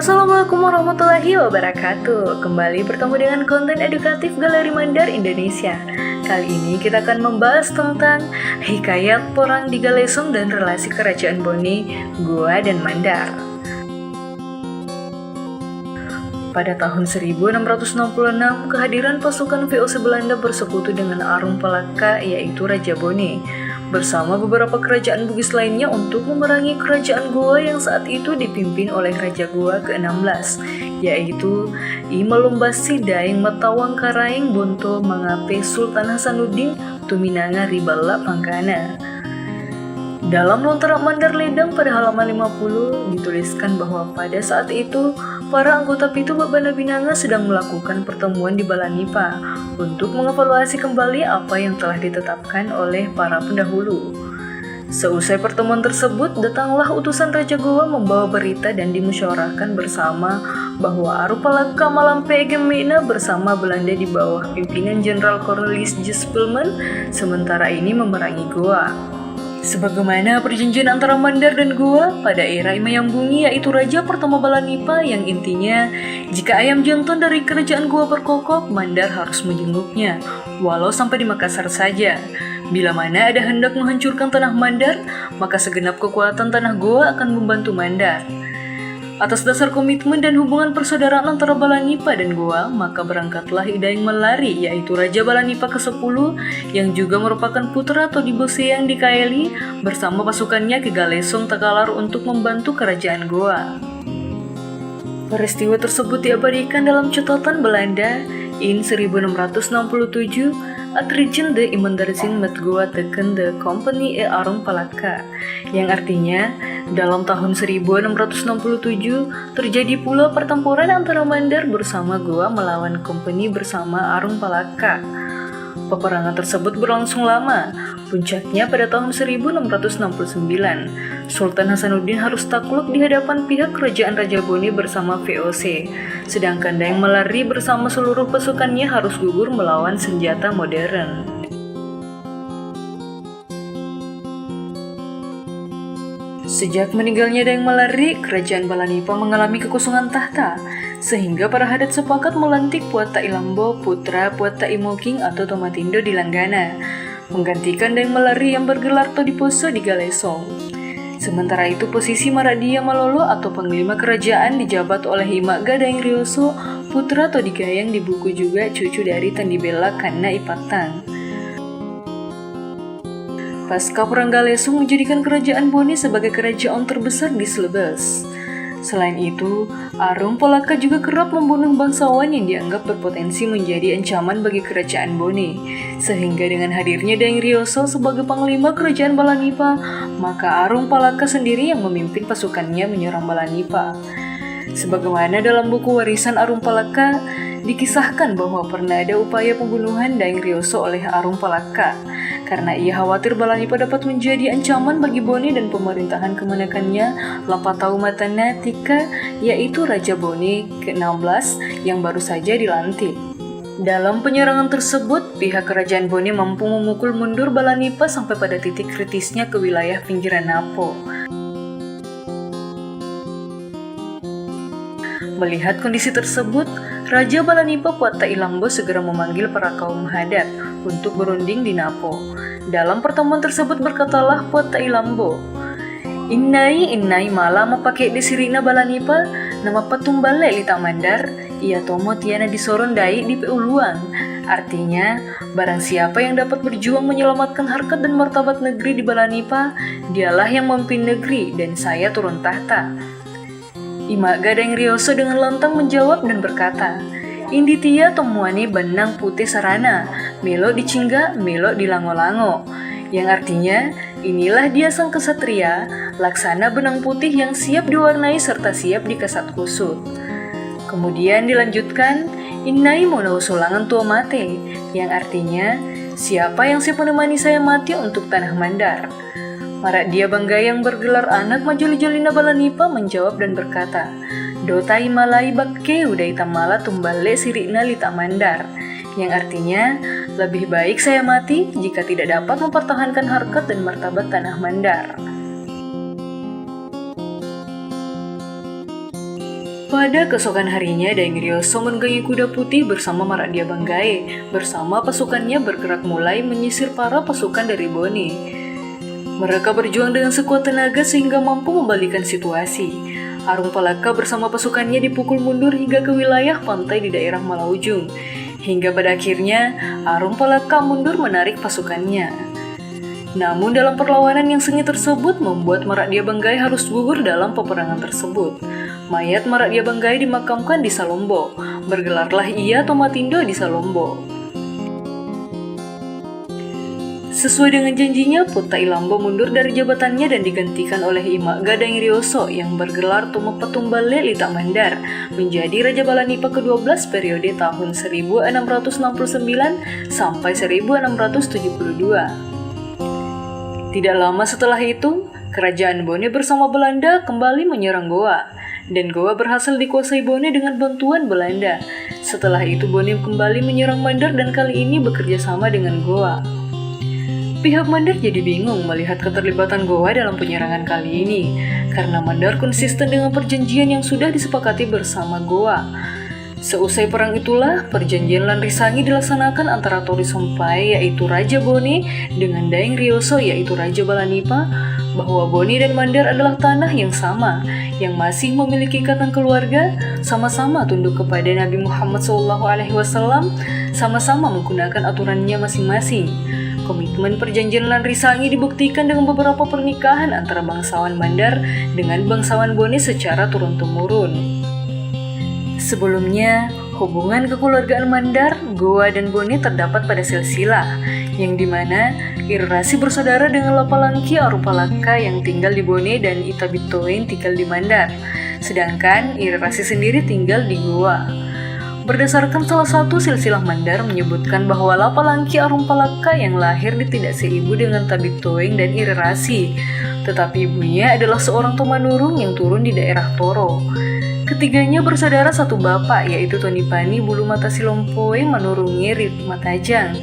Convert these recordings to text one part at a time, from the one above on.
Assalamualaikum warahmatullahi wabarakatuh. Kembali bertemu dengan konten edukatif Galeri Mandar Indonesia. Kali ini kita akan membahas tentang hikayat Porang di Galesong dan relasi Kerajaan Bone, Goa dan Mandar. Pada tahun 1666, kehadiran pasukan VOC Belanda bersekutu dengan Arung Palaka, yaitu Raja Bone, bersama beberapa kerajaan Bugis lainnya untuk memerangi kerajaan Goa yang saat itu dipimpin oleh Raja Goa ke-16, yaitu Imelombasi Daeng Metawang Karaeng Bonto Mangape Sultan Hasanuddin Tuminanga Ribala Pangkana. Dalam Lontarak Mandar Ledang pada halaman 50 dituliskan bahwa pada saat itu para anggota Pitu Babanabinanga sedang melakukan pertemuan di Balanipa untuk mengevaluasi kembali apa yang telah ditetapkan oleh para pendahulu. Seusai pertemuan tersebut, datanglah utusan Raja Goa membawa berita dan dimusyawarahkan bersama bahwa Arupalaka Malampe Egemena bersama Belanda di bawah pimpinan Jenderal Cornelis Jespelman sementara ini memerangi Goa. Sebagaimana perjanjian antara Mandar dan Goa pada era Imayambungi, yaitu Raja pertama Balanipa, yang intinya jika ayam jantan dari kerajaan Goa berkokok, Mandar harus menjenguknya, walau sampai di Makassar saja. Bila mana ada hendak menghancurkan tanah Mandar, maka segenap kekuatan tanah Goa akan membantu Mandar. Atas dasar komitmen dan hubungan persaudaraan antara Balanipa dan Goa, maka berangkatlah Idaeng Malari, yaitu Raja Balanipa ke-10 yang juga merupakan putra Todiboseang di Kaeli bersama pasukannya ke Galesong Takalar untuk membantu kerajaan Goa. Peristiwa tersebut diabadikan dalam catatan Belanda in 1667 at Regent de Imendarzin met Goa teken de Company e Arung Palaka, yang artinya dalam tahun 1667 terjadi pula pertempuran antara Mandar bersama Goa melawan Kompeni bersama Arung Palaka. Peperangan tersebut berlangsung lama, puncaknya pada tahun 1669. Sultan Hasanuddin harus takluk di hadapan pihak kerajaan Raja Bone bersama VOC, sedangkan Daeng Malari bersama seluruh pasukannya harus gugur melawan senjata modern. Sejak meninggalnya Daeng Malari, kerajaan Balanipa mengalami kekosongan tahta, sehingga para hadat sepakat melantik Puata Ilambo, putra Puata Imoking atau Tomatindo di Langgana, menggantikan Daeng Malari yang bergelar Todiposo di Galesong. Sementara itu posisi Maradia Malolo atau panglima kerajaan dijabat oleh Imagga Daeng Rioso, putra Todigayang, di buku juga cucu dari Tandibela Kanna Ipatang. Pasca Perang Galesong menjadikan kerajaan Bone sebagai kerajaan terbesar di Slebes. Selain itu, Arung Palaka juga kerap membunuh bangsawan yang dianggap berpotensi menjadi ancaman bagi kerajaan Bone. Sehingga dengan hadirnya Daeng Rioso sebagai panglima kerajaan Balanipa, maka Arung Palaka sendiri yang memimpin pasukannya menyerang Balanipa. Sebagaimana dalam buku Warisan Arung Palaka, dikisahkan bahwa pernah ada upaya pembunuhan Daeng Rioso oleh Arung Palaka, karena ia khawatir Balanipa dapat menjadi ancaman bagi Bone dan pemerintahan kemenakannya Lapatau Matana Tika, yaitu Raja Bone ke-16 yang baru saja dilantik. Dalam penyerangan tersebut, pihak kerajaan Bone mampu memukul mundur Balanipa sampai pada titik kritisnya ke wilayah pinggiran Napo. Melihat kondisi tersebut, Raja Balanipa Puata Ilambo segera memanggil para kaum hadat untuk berunding di Napo. Dalam pertemuan tersebut berkatalah Puata Ilambo, Innai mala mapake desirina Balanipa nama patumbale lita Mandar, ia tomo tiana disorondai di peuluang. Artinya, barang siapa yang dapat berjuang menyelamatkan harkat dan martabat negeri di Balanipa, dialah yang memimpin negeri dan saya turun tahta. Imagga Daeng Rioso dengan lantang menjawab dan berkata, Indi tia tomuane benang putih sarana, melo dicingga, melo di lango-lango. Yang artinya, inilah dia sang kesatria, laksana benang putih yang siap diwarnai serta siap dikesat kusut. Kemudian dilanjutkan, Innai monau sulangan tua mate, yang artinya, siapa yang siap menemani saya mati untuk tanah Mandar. Maradia Bangga yang bergelar anak Majoli-Jolina Balanipa menjawab dan berkata, Dotai malai bakke udai tamala tumbale sirikna lita Mandar, yang artinya lebih baik saya mati jika tidak dapat mempertahankan harkat dan martabat tanah Mandar. Pada keesokan harinya, Daeng Ryoso menunggangi kuda putih bersama Marakdia Banggai. Bersama pasukannya bergerak mulai menyisir para pasukan dari Bone. Mereka berjuang dengan sekuat tenaga sehingga mampu membalikan situasi. Arung Palaka bersama pasukannya dipukul mundur hingga ke wilayah pantai di daerah Malaujung. Hingga pada akhirnya, Arung Palaka mundur menarik pasukannya. Namun dalam perlawanan yang sengit tersebut membuat Marakdia Banggai harus gugur dalam peperangan tersebut. Mayat Marakdia Banggai dimakamkan di Salombo. Bergelarlah ia Tomatindo di Salombo. Sesuai dengan janjinya, Putai Lambo mundur dari jabatannya dan digantikan oleh Imagga Daeng Ryoso yang bergelar Tuma Petumbale Lita Mandar menjadi Raja Balanipa ke-12 periode tahun 1669 sampai 1672. Tidak lama setelah itu, kerajaan Bone bersama Belanda kembali menyerang Goa, dan Goa berhasil dikuasai Bone dengan bantuan Belanda. Setelah itu Bone kembali menyerang Mandar dan kali ini bekerja sama dengan Goa. Pihak Mandar jadi bingung melihat keterlibatan Goa dalam penyerangan kali ini, karena Mandar konsisten dengan perjanjian yang sudah disepakati bersama Goa. Seusai perang itulah, perjanjian Lanrisangi dilaksanakan antara Tori Sompai yaitu Raja Bone dengan Daeng Ryoso yaitu Raja Balanipa, bahwa Bone dan Mandar adalah tanah yang sama, yang masih memiliki ikatan keluarga, sama-sama tunduk kepada Nabi Muhammad SAW, sama-sama menggunakan aturannya masing-masing. Komitmen perjanjian Lanrisangi dibuktikan dengan beberapa pernikahan antara bangsawan Mandar dengan bangsawan Bone secara turun-temurun. Sebelumnya, hubungan kekeluargaan Mandar, Goa, dan Bone terdapat pada silsilah, yang dimana Irrasi bersaudara dengan Lapalangki Arupalaka yang tinggal di Bone dan Itabitoin tinggal di Mandar, sedangkan Irrasi sendiri tinggal di Goa. Berdasarkan salah satu silsilah Mandar menyebutkan bahwa Lapalangki Arupalaka yang lahir tidak seibu dengan Tabitoing dan Irrasi, tetapi ibunya adalah seorang Tomanurung yang turun di daerah Toro. Ketiganya bersaudara satu bapak, yaitu Tonipani Bulu Mata Silompoe menurungi Ritma Tajang.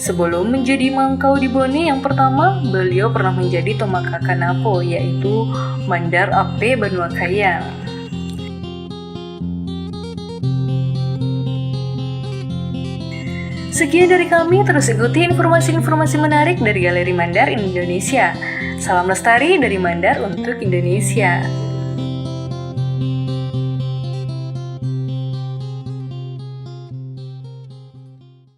Sebelum menjadi mangkau di Bone yang pertama, beliau pernah menjadi Tomakaka Napo, yaitu Mandar Ape Banua Kayang. Sekian dari kami, terus ikuti informasi-informasi menarik dari Galeri Mandar Indonesia. Salam lestari dari Mandar untuk Indonesia.